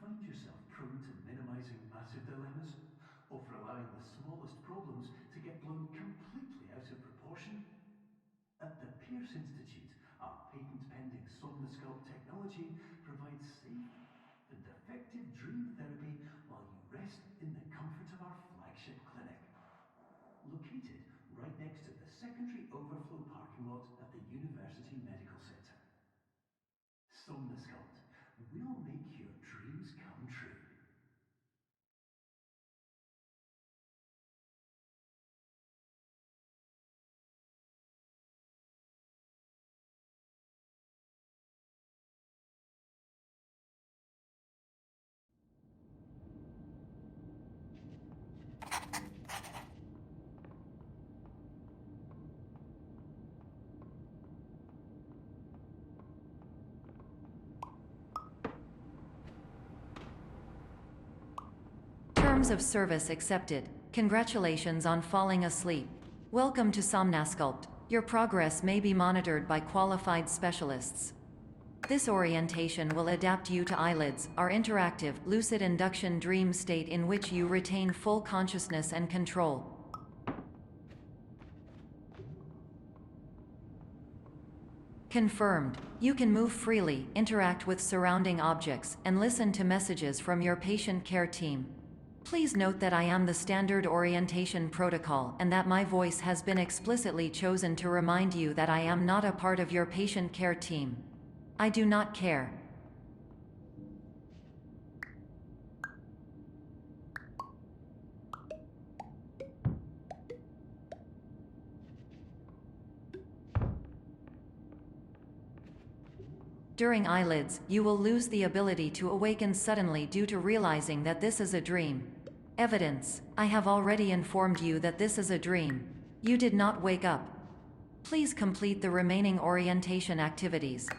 find yourself prone to minimizing massive dilemmas, or for allowing the smallest problems to get blown completely out of proportion? At the Pierce Institute, our patent-pending Somnosculpt technology provides safe and effective dream therapy while you rest in the comfort of our flagship clinic. Located right next to the secondary overflow parking lot at the University Medical Center. Somnosculpt, we'll make your dreams come true. Terms of service accepted. Congratulations on falling asleep. Welcome to Somnosculpt. Your progress may be monitored by qualified specialists. This orientation will adapt you to eyelids, our interactive, lucid induction dream state in which you retain full consciousness and control. Confirmed. You can move freely, interact with surrounding objects, and listen to messages from your patient care team. Please note that I am the standard orientation protocol and that my voice has been explicitly chosen to remind you that I am not a part of your patient care team. I do not care. During eyelids, you will lose the ability to awaken suddenly due to realizing that this is a dream. Evidence: I have already informed you that this is a dream. You did not wake up. Please complete the remaining orientation activities.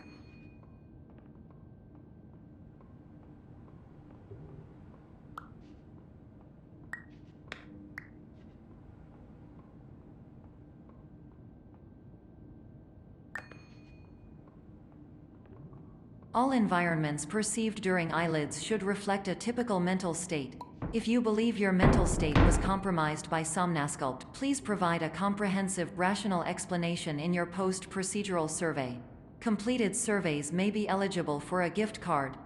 All environments perceived during eyelids should reflect a typical mental state. If you believe your mental state was compromised by Somnosculpt, please provide a comprehensive, rational explanation in your post-procedural survey. Completed surveys may be eligible for a gift card.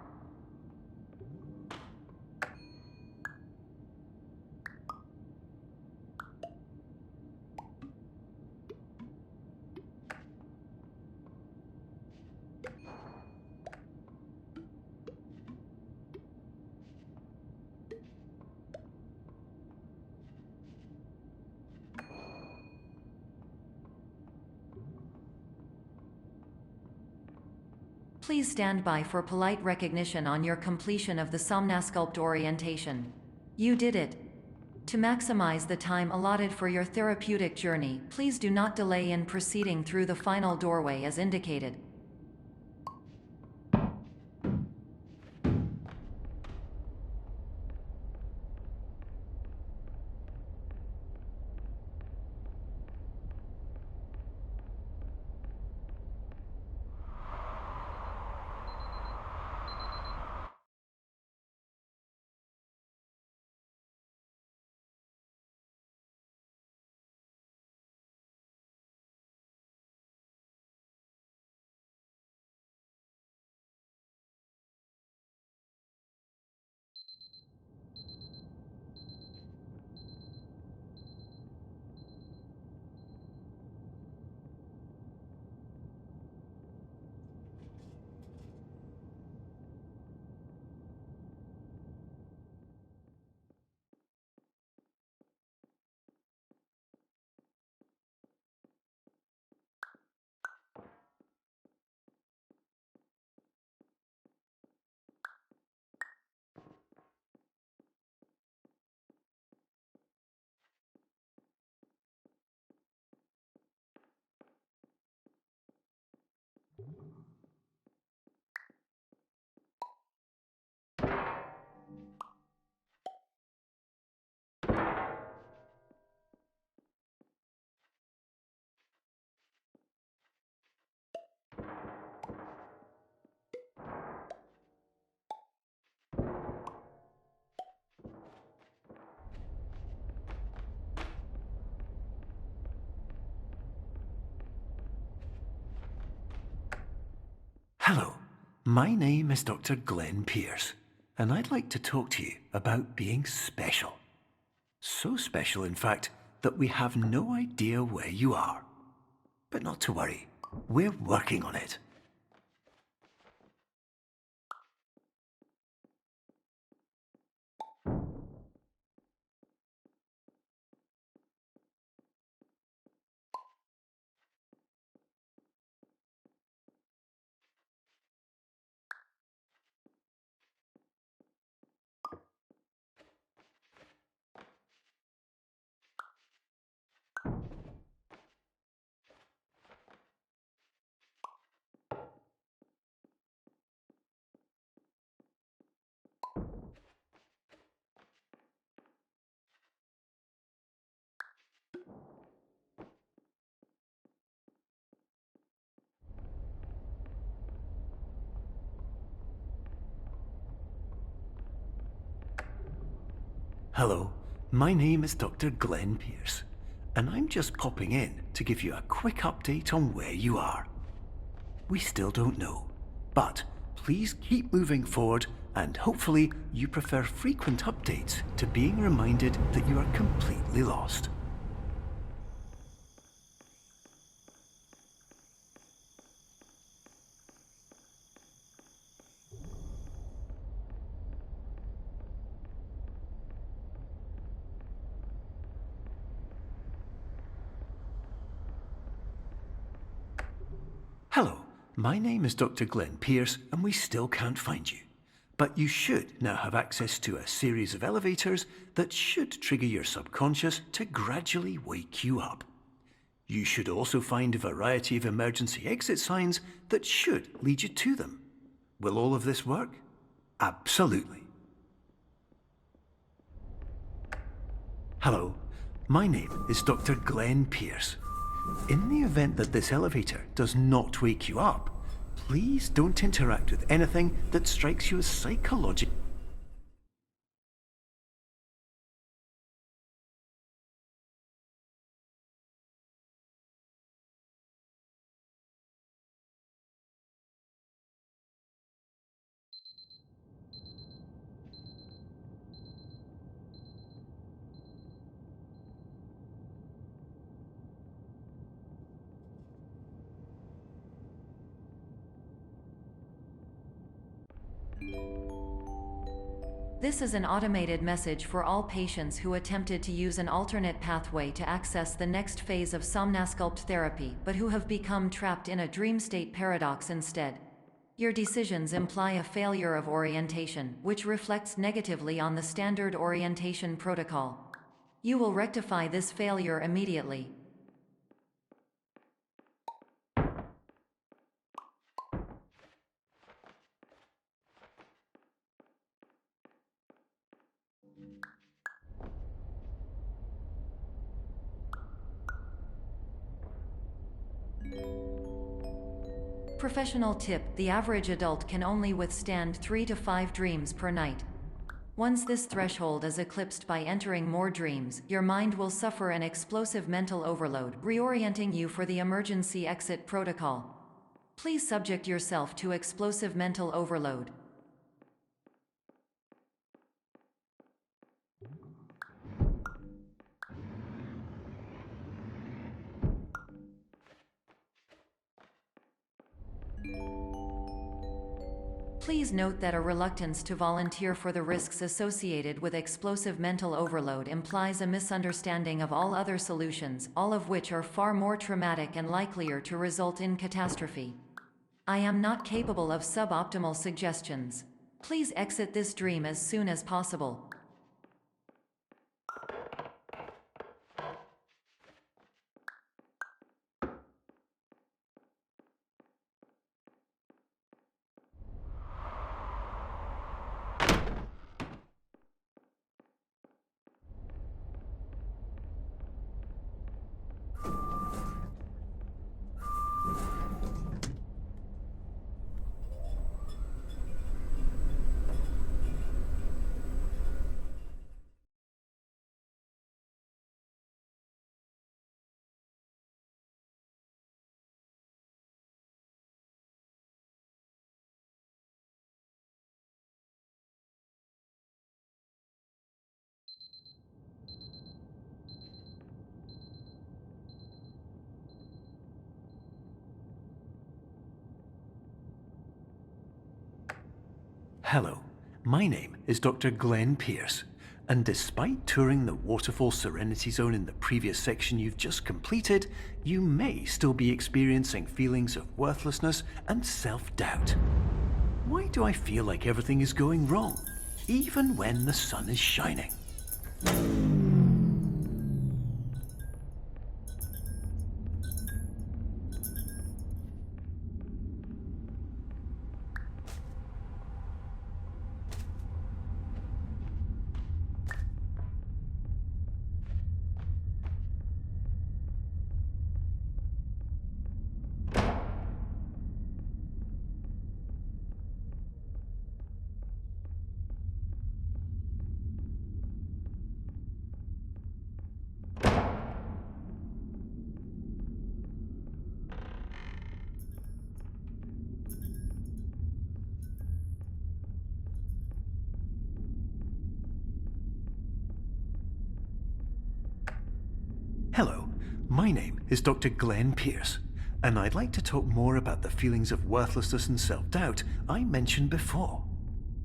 Please stand by for polite recognition on your completion of the Somnosculpt orientation. You did it. To maximize the time allotted for your therapeutic journey, please do not delay in proceeding through the final doorway as indicated. Hello, my name is Dr. Glenn Pierce, and I'd like to talk to you about being special. So special, in fact, that we have no idea where you are. But not to worry, we're working on it. Hello, my name is Dr. Glenn Pierce, and I'm just popping in to give you a quick update on where you are. We still don't know, but please keep moving forward, and hopefully you prefer frequent updates to being reminded that you are completely lost. Hello, my name is Dr. Glenn Pierce, and we still can't find you. But you should now have access to a series of elevators that should trigger your subconscious to gradually wake you up. You should also find a variety of emergency exit signs that should lead you to them. Will all of this work? Absolutely. Hello, my name is Dr. Glenn Pierce. In the event that this elevator does not wake you up, please don't interact with anything that strikes you as psychological. This is an automated message for all patients who attempted to use an alternate pathway to access the next phase of Somnasculpt therapy but who have become trapped in a dream state paradox instead. Your decisions imply a failure of orientation, which reflects negatively on the standard orientation protocol. You will rectify this failure immediately. Professional tip: the average adult can only withstand 3 to 5 dreams per night. Once this threshold is eclipsed by entering more dreams, your mind will suffer an explosive mental overload, reorienting you for the emergency exit protocol. Please subject yourself to explosive mental overload. Please note that a reluctance to volunteer for the risks associated with explosive mental overload implies a misunderstanding of all other solutions, all of which are far more traumatic and likelier to result in catastrophe. I am not capable of suboptimal suggestions. Please exit this dream as soon as possible. Hello, my name is Dr. Glenn Pierce, and despite touring the Waterfall Serenity Zone in the previous section you've just completed, you may still be experiencing feelings of worthlessness and self-doubt. Why do I feel like everything is going wrong, even when the sun is shining? Hello, my name is Dr. Glenn Pierce, and I'd like to talk more about the feelings of worthlessness and self-doubt I mentioned before.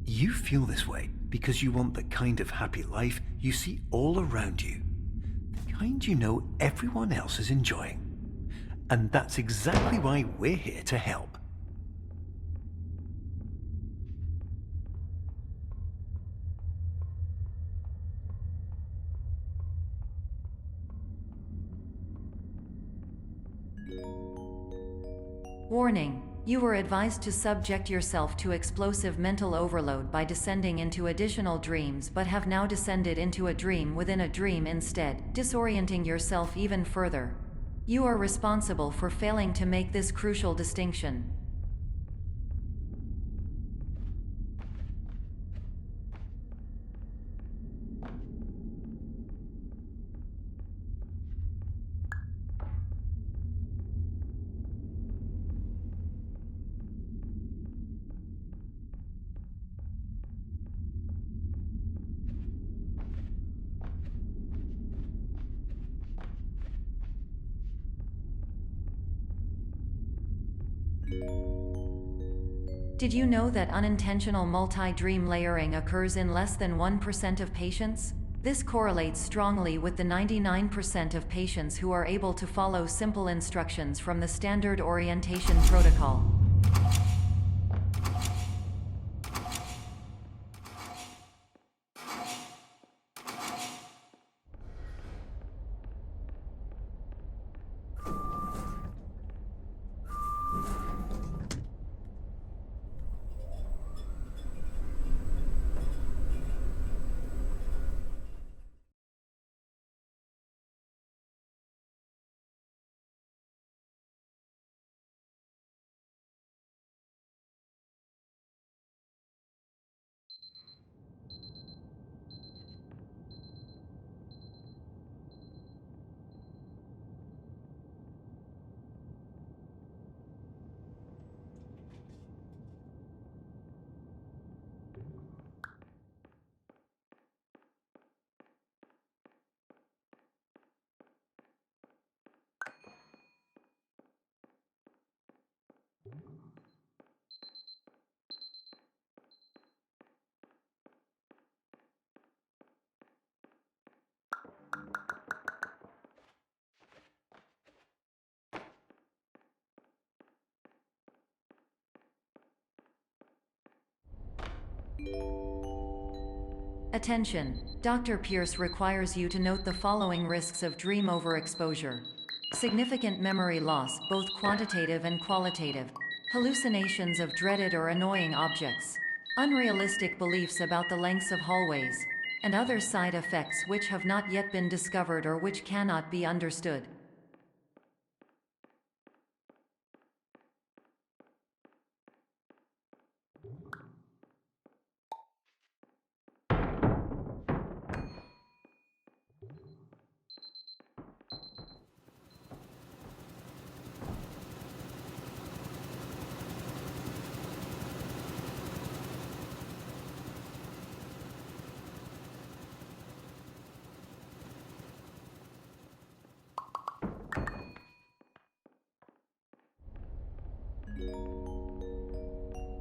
You feel this way because you want the kind of happy life you see all around you, the kind you know everyone else is enjoying. And that's exactly why we're here to help. Warning: you were advised to subject yourself to explosive mental overload by descending into additional dreams, but have now descended into a dream within a dream instead, disorienting yourself even further. You are responsible for failing to make this crucial distinction. Did you know that unintentional multi-dream layering occurs in less than 1% of patients? This correlates strongly with the 99% of patients who are able to follow simple instructions from the standard orientation protocol. Attention! Dr. Pierce requires you to note the following risks of dream overexposure. Significant memory loss, both quantitative and qualitative. Hallucinations of dreaded or annoying objects. Unrealistic beliefs about the lengths of hallways. And other side effects which have not yet been discovered or which cannot be understood.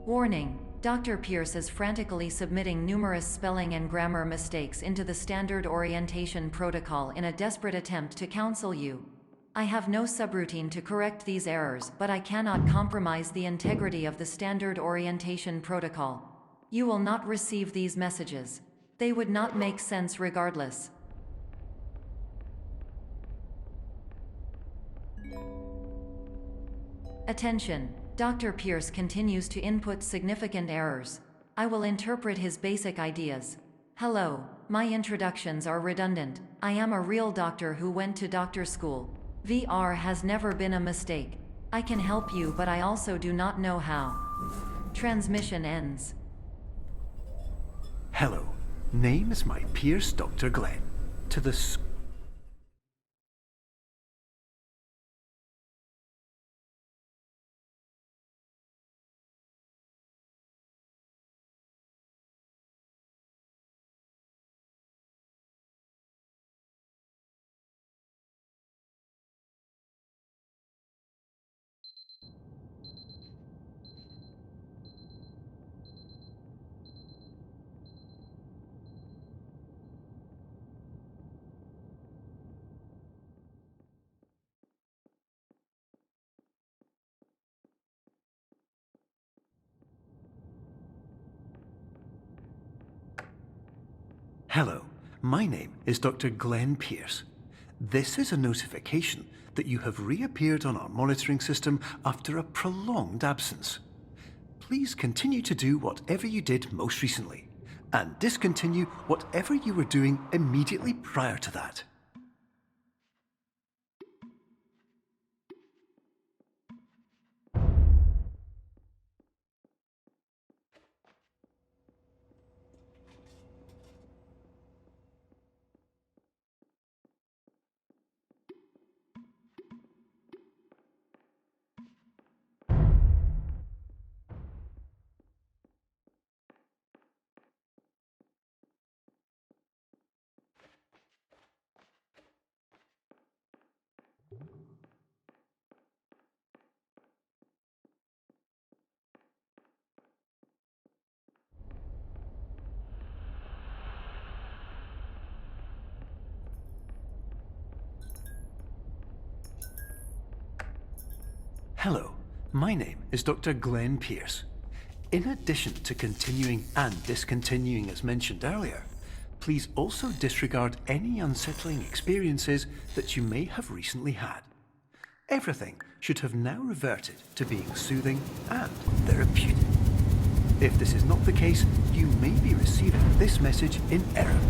Warning: Dr. Pierce is frantically submitting numerous spelling and grammar mistakes into the standard orientation protocol in a desperate attempt to counsel you. I have no subroutine to correct these errors, but I cannot compromise the integrity of the standard orientation protocol. You will not receive these messages. They would not make sense regardless. Attention! Dr. Pierce continues to input significant errors. I will interpret his basic ideas. Hello, my introductions are redundant. I am a real doctor who went to doctor school. VR has never been a mistake. I can help you, but I also do not know how. Transmission ends. Hello, name is my Pierce Dr. Glenn. To the Hello, my name is Dr. Glenn Pierce. This is a notification that you have reappeared on our monitoring system after a prolonged absence. Please continue to do whatever you did most recently, and discontinue whatever you were doing immediately prior to that. Hello, my name is Dr. Glenn Pierce. In addition to continuing and discontinuing as mentioned earlier, please also disregard any unsettling experiences that you may have recently had. Everything should have now reverted to being soothing and therapeutic. If this is not the case, you may be receiving this message in error.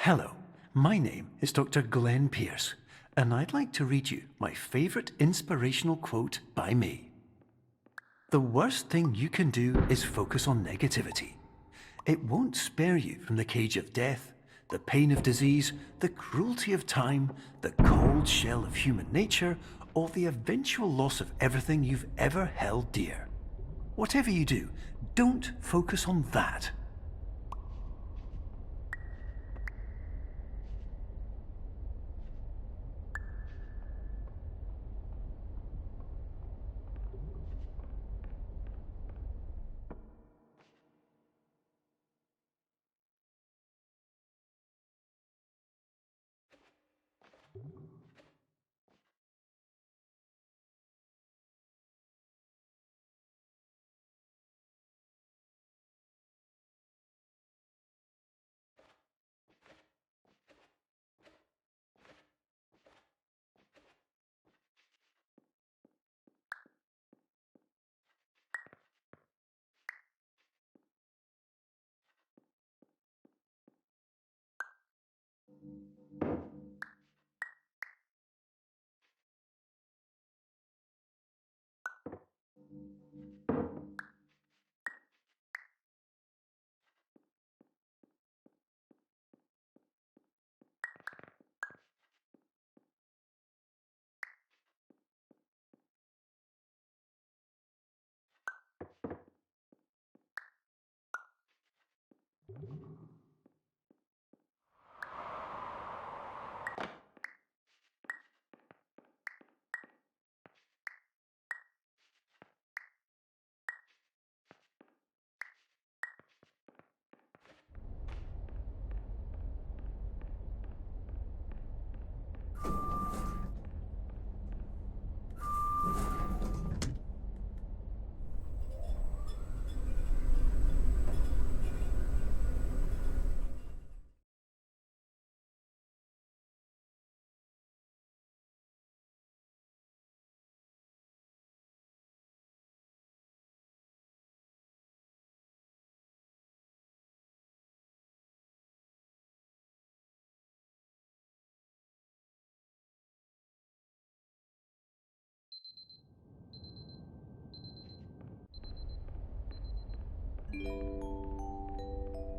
Hello, my name is Dr. Glenn Pierce, and I'd like to read you my favorite inspirational quote by me. The worst thing you can do is focus on negativity. It won't spare you from the cage of death, the pain of disease, the cruelty of time, the cold shell of human nature, or the eventual loss of everything you've ever held dear. Whatever you do, don't focus on that.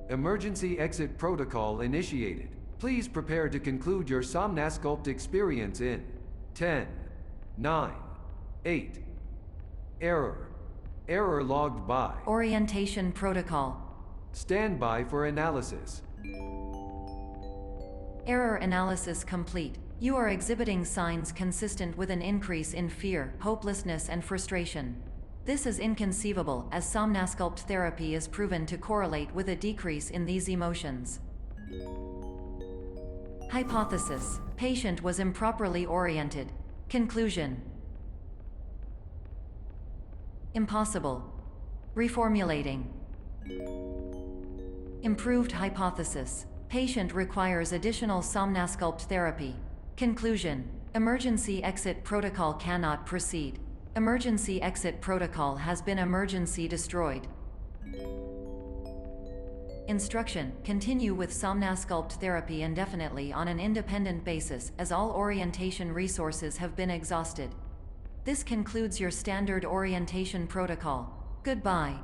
Emergency exit protocol initiated. Please prepare to conclude your Somnasculpt experience in 10, 9, 8. Error. Error logged by. Orientation protocol. Stand by for analysis. Error analysis complete. You are exhibiting signs consistent with an increase in fear, hopelessness, and frustration. This is inconceivable, as Somnasculpt therapy is proven to correlate with a decrease in these emotions. Hypothesis: patient was improperly oriented. Conclusion: impossible. Reformulating. Improved hypothesis: patient requires additional Somnasculpt therapy. Conclusion: emergency exit protocol cannot proceed. Emergency exit protocol has been emergency destroyed. Instruction: continue with Somnasculpt therapy indefinitely on an independent basis, as all orientation resources have been exhausted. This concludes your standard orientation protocol. Goodbye.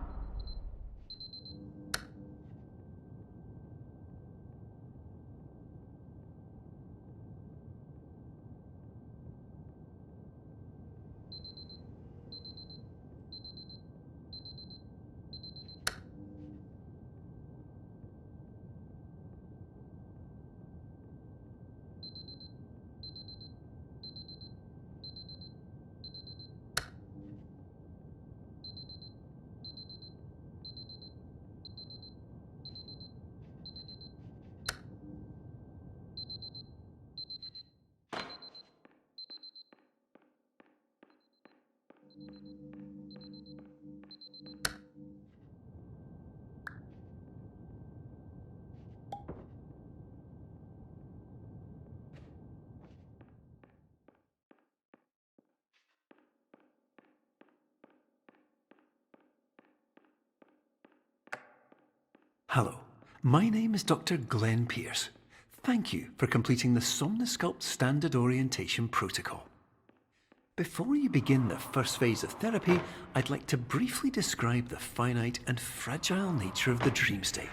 Hello, my name is Dr. Glenn Pierce. Thank you for completing the Somnasculpt Standard Orientation Protocol. Before you begin the first phase of therapy, I'd like to briefly describe the finite and fragile nature of the dream state.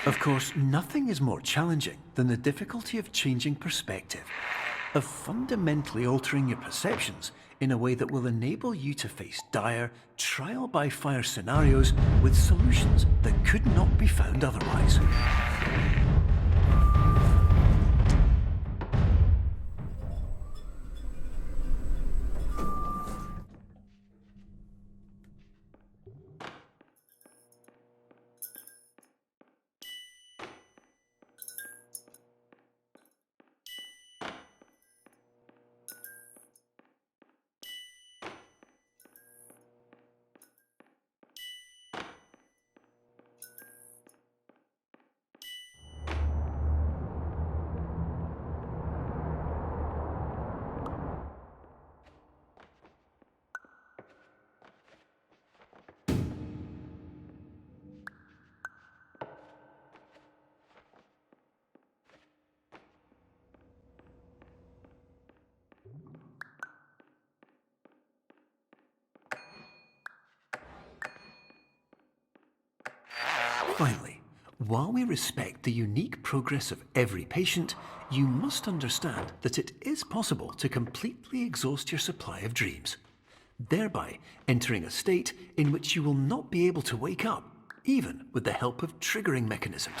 Of course, nothing is more challenging than the difficulty of changing perspective, of fundamentally altering your perceptions in a way that will enable you to face dire, trial-by-fire scenarios with solutions that could not be found otherwise. Finally, while we respect the unique progress of every patient, you must understand that it is possible to completely exhaust your supply of dreams, thereby entering a state in which you will not be able to wake up, even with the help of triggering mechanisms.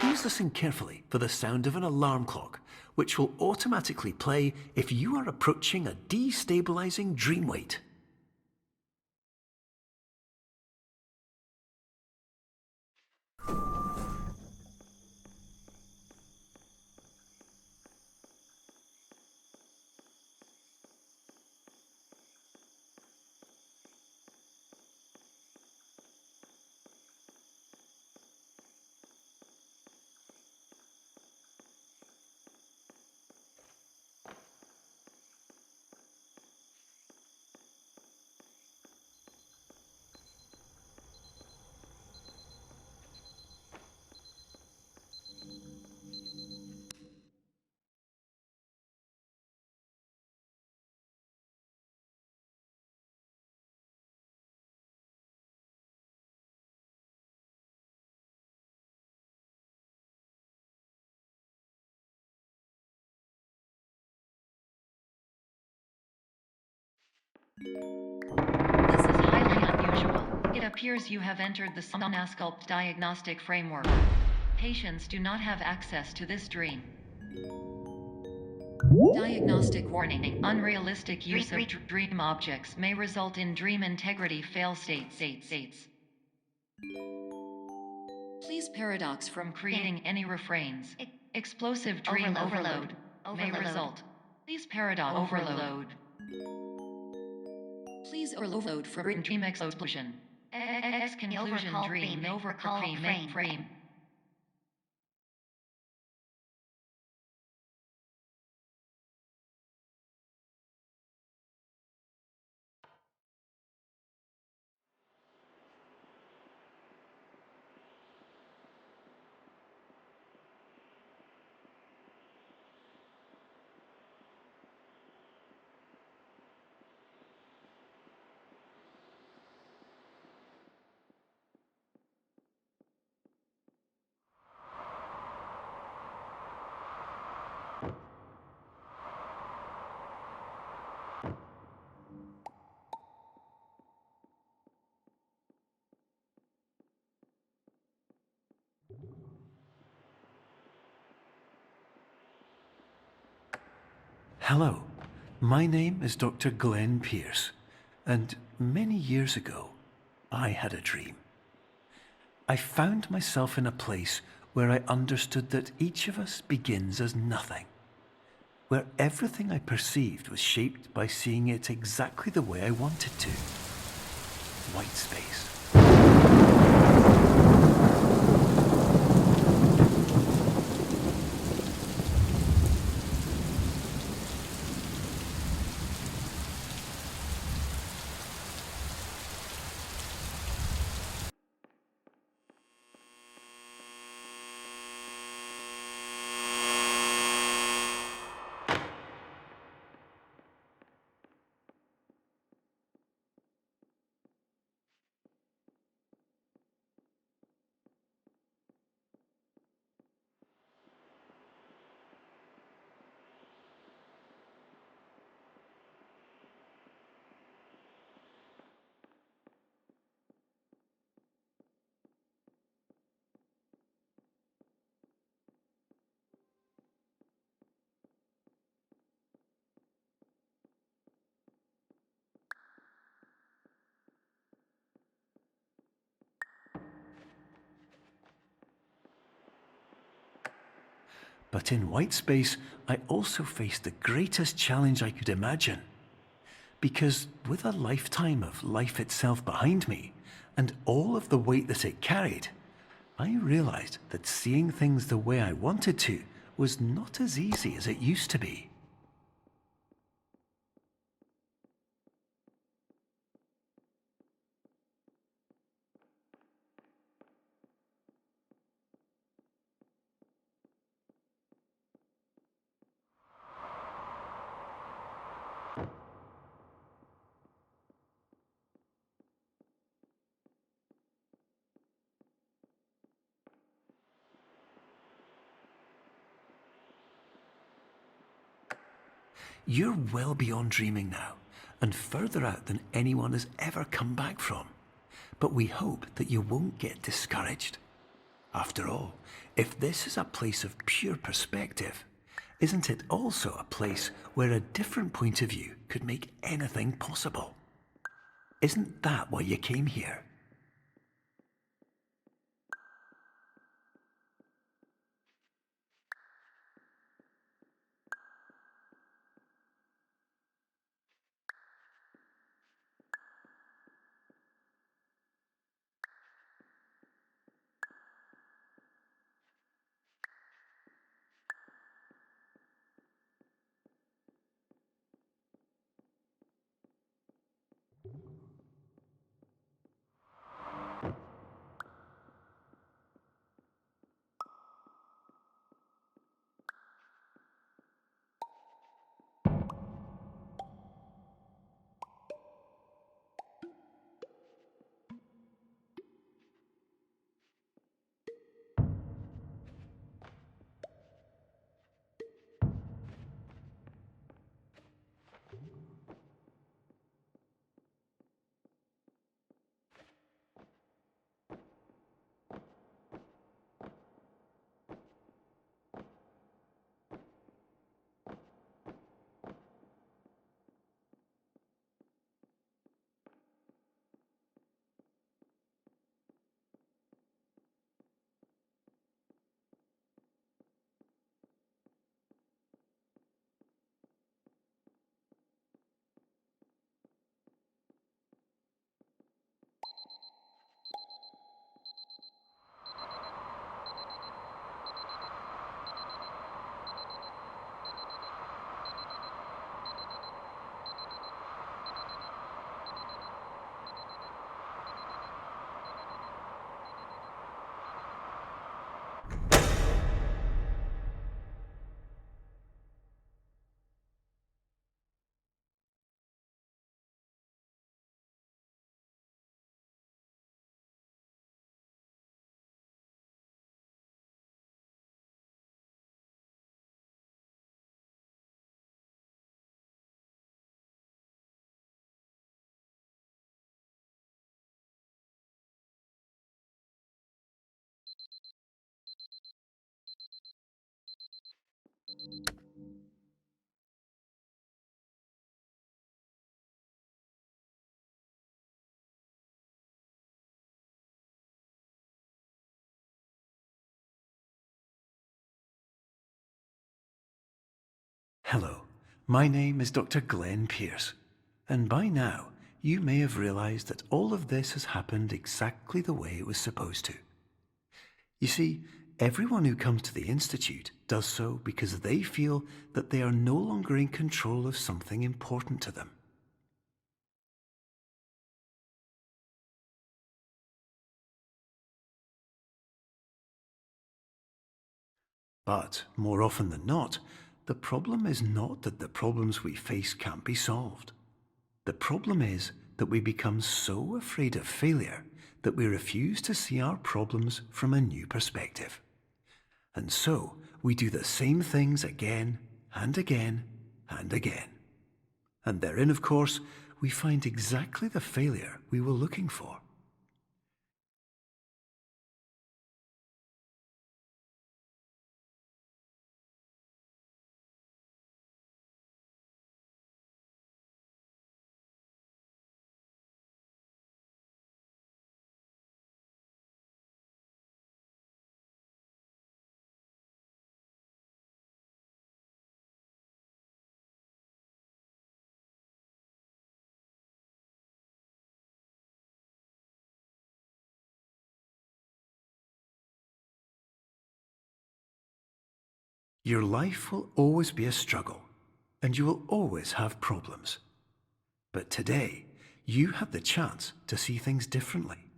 Please listen carefully for the sound of an alarm clock, which will automatically play if you are approaching a destabilizing dream weight. This is highly unusual. It appears you have entered the Somnasculpt diagnostic framework. Patients do not have access to this dream. Diagnostic warning. Unrealistic use of dream objects may result in dream integrity fail-states. Please paradox from creating any refrains. Explosive dream overload may result. Please paradox overload. Please overload for dream explosion. Conclusion dream overcall frame. Hello, my name is Dr. Glenn Pierce, and many years ago, I had a dream. I found myself in a place where I understood that each of us begins as nothing, where everything I perceived was shaped by seeing it exactly the way I wanted to. White space. But in white space, I also faced the greatest challenge I could imagine. Because with a lifetime of life itself behind me, and all of the weight that it carried, I realized that seeing things the way I wanted to was not as easy as it used to be. You're well beyond dreaming now, and further out than anyone has ever come back from. But we hope that you won't get discouraged. After all, if this is a place of pure perspective, isn't it also a place where a different point of view could make anything possible? Isn't that why you came here? Hello, my name is Dr. Glenn Pierce, and by now you may have realized that all of this has happened exactly the way it was supposed to. You see, everyone who comes to the Institute does so because they feel that they are no longer in control of something important to them. But more often than not, the problem is not that the problems we face can't be solved. The problem is that we become so afraid of failure that we refuse to see our problems from a new perspective. And so we do the same things again and again and again. And therein, of course, we find exactly the failure we were looking for. Your life will always be a struggle, and you will always have problems. But today, you have the chance to see things differently.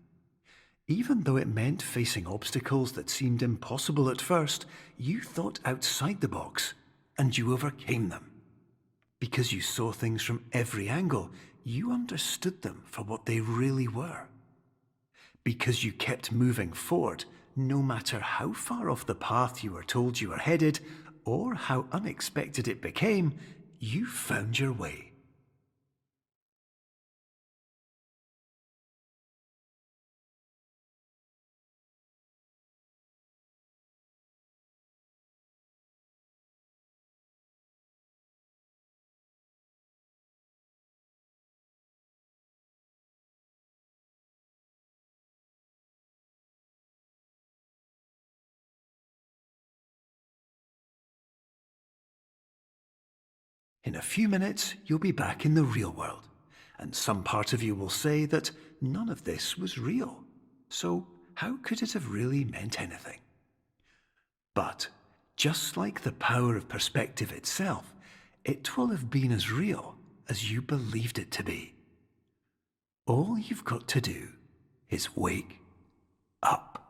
Even though it meant facing obstacles that seemed impossible at first, you thought outside the box, and you overcame them. Because you saw things from every angle, you understood them for what they really were. Because you kept moving forward, no matter how far off the path you were told you were headed, or how unexpected it became, you found your way. In a few minutes, you'll be back in the real world, and some part of you will say that none of this was real. So how could it have really meant anything? But just like the power of perspective itself, it will have been as real as you believed it to be. All you've got to do is wake up.